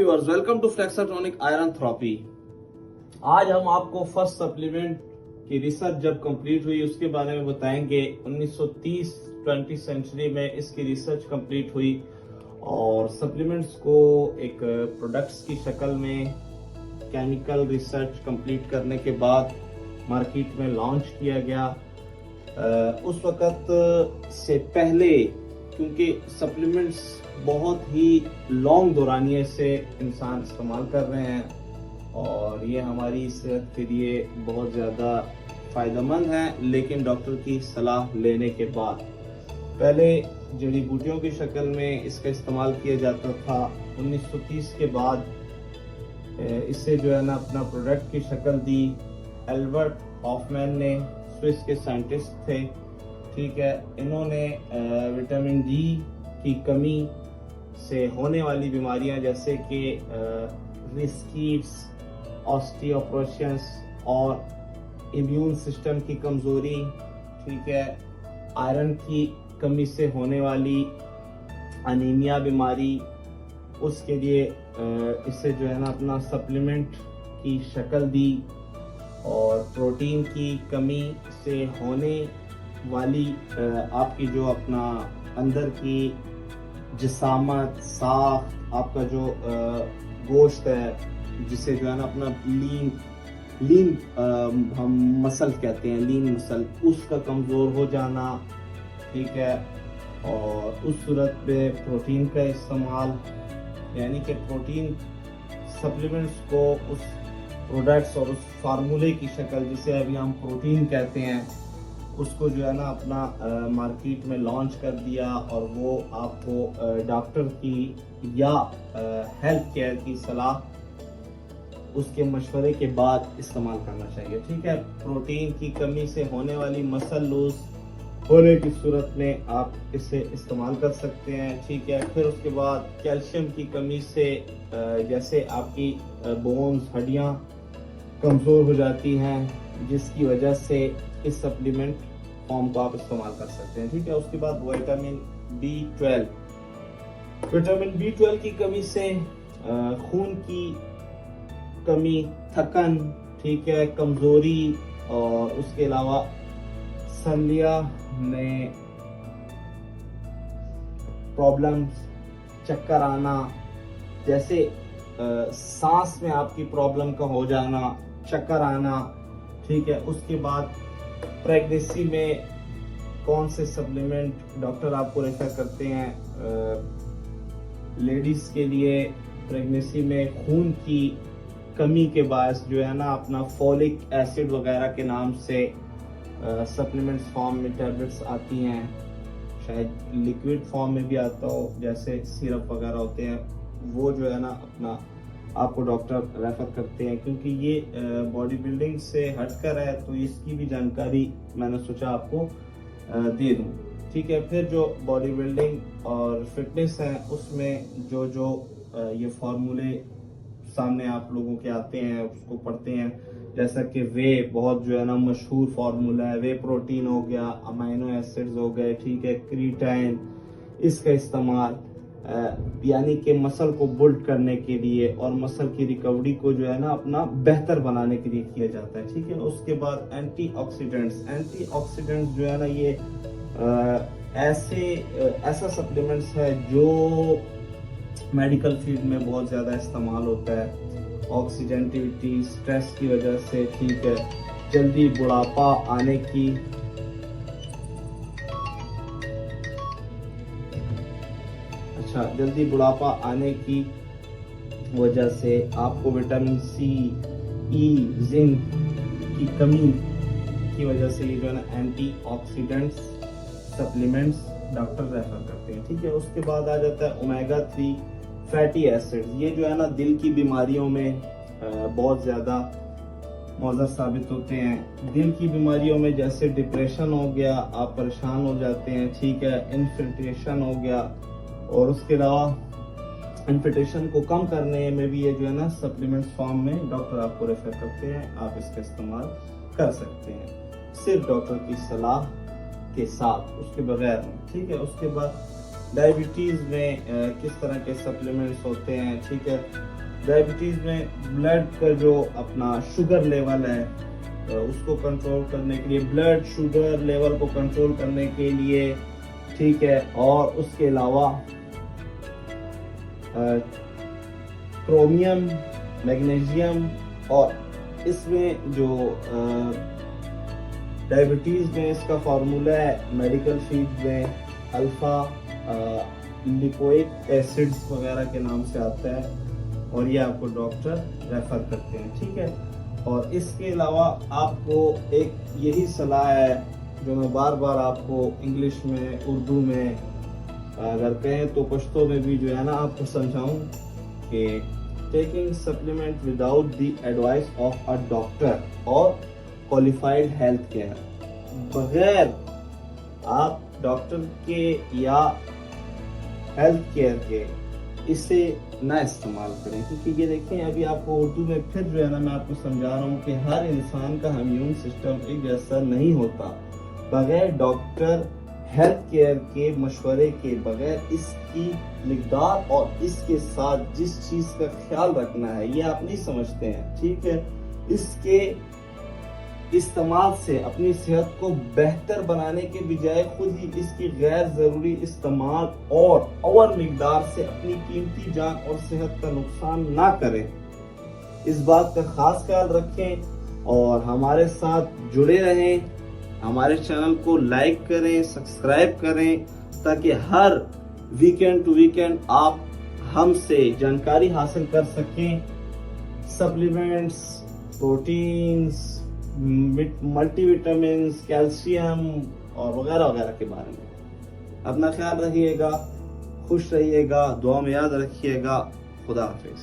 Viewers, welcome to Flexatronic iron therapy. आज हम आपको फर्स्ट सप्लीमेंट की रिसर्च जब कंप्लीट हुई उसके बारे में बताएंगे। 1930 20 सेंचुरी में इसकी रिसर्च कंप्लीट हुई और सप्लीमेंट्स को एक प्रोडक्ट्स की शक्ल में केमिकल रिसर्च कंप्लीट करने के बाद मार्केट में लॉन्च किया गया। उस वक़्त से पहले क्योंकि सप्लीमेंट्स बहुत ही लॉन्ग दौरानिये से इंसान इस्तेमाल कर रहे हैं और ये हमारी सेहत के लिए बहुत ज़्यादा फ़ायदेमंद है, लेकिन डॉक्टर की सलाह लेने के बाद। पहले जड़ी बूटियों की शक्ल में इसका इस्तेमाल किया जाता था। 1930 के बाद इससे जो है ना अपना प्रोडक्ट की शक्ल दी। एल्बर्ट हॉफमैन ने, स्विस के साइंटिस्ट थे, ठीक है, इन्होंने विटामिन डी की कमी से होने वाली बीमारियां जैसे कि रिस्कीट्स, ऑस्टियोपोरोसिस और इम्यून सिस्टम की कमजोरी, ठीक है, आयरन की कमी से होने वाली अनीमिया बीमारी, उसके लिए इससे जो है ना अपना सप्लीमेंट की शक्ल दी। और प्रोटीन की कमी से होने वाली आपकी जो अपना अंदर की जिसामत, साख, आपका जो गोश्त है जिसे जो है ना अपना लीन हम मसल कहते हैं, लीन मसल, उसका कमज़ोर हो जाना, ठीक है। और उस सूरत में प्रोटीन का इस्तेमाल, यानी कि प्रोटीन सप्लीमेंट्स को उस प्रोडक्ट्स और उस फार्मूले की शक्ल जिसे अभी हम प्रोटीन कहते हैं उसको जो है ना अपना मार्केट में लॉन्च कर दिया। और वो आपको डॉक्टर की या हेल्थ केयर की सलाह उसके मशवरे के बाद इस्तेमाल करना चाहिए, ठीक है। प्रोटीन की कमी से होने वाली मसल लूज होने की सूरत में आप इसे इस्तेमाल कर सकते हैं, ठीक है। फिर उसके बाद कैल्शियम की कमी से जैसे आपकी बोन्स, हड्डियां कमज़ोर हो जाती हैं, जिसकी वजह से इस सप्लीमेंट फॉर्म को आप इस्तेमाल कर सकते हैं, ठीक है। उसके बाद विटामिन B12 की कमी से खून की कमी, थकन, ठीक है, कमज़ोरी, और उसके अलावा सर्दियों में प्रॉब्लम्स, चक्कर आना, जैसे सांस में आपकी प्रॉब्लम का हो जाना, चक्कर आना, ठीक है। उसके बाद प्रेगनेंसी में कौन से सप्लीमेंट डॉक्टर आपको रेफर करते हैं? लेडीज के लिए प्रेगनेंसी में खून की कमी के बायस जो है ना अपना फोलिक एसिड वगैरह के नाम से सप्लीमेंट्स फॉर्म में टैबलेट्स आती हैं, शायद लिक्विड फॉर्म में भी आता हो, जैसे सिरप वगैरह होते हैं, वो जो है ना अपना आपको डॉक्टर रेफर करते हैं। क्योंकि ये बॉडी बिल्डिंग से हटकर है तो इसकी भी जानकारी मैंने सोचा आपको दे दूं, ठीक है। फिर जो बॉडी बिल्डिंग और फिटनेस है उसमें जो ये फार्मूले सामने आप लोगों के आते हैं उसको पढ़ते हैं, जैसा कि वे बहुत जो है ना मशहूर फार्मूला है, वे प्रोटीन हो गया, अमाइनो एसिड्स हो गए, ठीक है, क्रीटाइन, इसका इस्तेमाल यानी कि मसल को बिल्ड करने के लिए और मसल की रिकवरी को जो है ना अपना बेहतर बनाने के लिए किया जाता है, ठीक है। उसके बाद एंटीऑक्सीडेंट्स जो है ना ये ऐसा सप्लीमेंट्स है जो मेडिकल फील्ड में बहुत ज़्यादा इस्तेमाल होता है। ऑक्सीडेंटिविटी, स्ट्रेस की वजह से, ठीक है, जल्दी बुढ़ापा आने की, जल्दी बुढ़ापा आने की वजह से आपको विटामिन सी, ई, जिंक की कमी की वजह से ये जो है ना एंटीऑक्सीडेंट्स सप्लीमेंट्स डॉक्टर रेफर करते हैं, ठीक है। उसके बाद आ जाता है ओमेगा 3 फैटी एसिड्स। ये जो है ना दिल की बीमारियों में बहुत ज़्यादा मौजूद साबित होते हैं। दिल की बीमारियों में जैसे डिप्रेशन हो गया, आप परेशान हो जाते हैं, ठीक है, इन्फिल्ट्रेशन हो गया, और उसके अलावा इन्फिल्ट्रेशन को कम करने में भी ये जो है ना सप्लीमेंट्स फॉर्म में डॉक्टर आपको रेफर करते हैं, आप इसका इस्तेमाल कर सकते हैं सिर्फ डॉक्टर की सलाह के साथ, उसके बगैर, ठीक है। उसके बाद डायबिटीज़ में किस तरह के सप्लीमेंट्स होते हैं, ठीक है। डायबिटीज में ब्लड का जो अपना शुगर लेवल है उसको कंट्रोल करने के लिए, ब्लड शुगर लेवल को कंट्रोल करने के लिए, ठीक है। और उसके अलावा क्रोमियम, मैग्नीशियम, और इसमें जो डायबिटीज में इसका फार्मूला है मेडिकल फील्ड में अल्फा लिपोइक एसिड्स वगैरह के नाम से आता है, और ये आपको डॉक्टर रेफर करते हैं, ठीक है। और इसके अलावा आपको एक यही सलाह है जो मैं बार बार आपको इंग्लिश में, उर्दू में, अगर कहें तो पश्तो में भी जो है ना आपको समझाऊं कि taking supplement without the advice of a doctor और क्वालिफाइड हेल्थ केयर, बगैर आप डॉक्टर के या हेल्थ केयर के इसे ना इस्तेमाल करें। क्योंकि ये देखें, अभी आपको उर्दू में फिर जो है ना मैं आपको समझा रहा हूँ कि हर इंसान का इम्यून सिस्टम एक जैसा नहीं होता। बगैर डॉक्टर हेल्थ केयर के मशवरे के, बगैर इसकी मिकदार और इसके साथ जिस चीज का ख्याल रखना है ये आप नहीं समझते हैं, ठीक है। इसके इस्तेमाल से अपनी सेहत को बेहतर बनाने के बजाय खुद ही इसकी गैर जरूरी इस्तेमाल और ओवर मिकदार से अपनी कीमती जान और सेहत का नुकसान ना करें, इस बात का खास ख्याल रखें और हमारे साथ जुड़े रहें। हमारे चैनल को लाइक करें, सब्सक्राइब करें, ताकि हर वीकेंड टू वीकेंड आप हमसे जानकारी हासिल कर सकें सप्लीमेंट्स, प्रोटीन्स, मल्टीविटामिन्स, कैल्शियम और वगैरह वगैरह के बारे में। अपना ख्याल रखिएगा, खुश रहिएगा, दुआ में याद रखिएगा। खुदा हाफिज।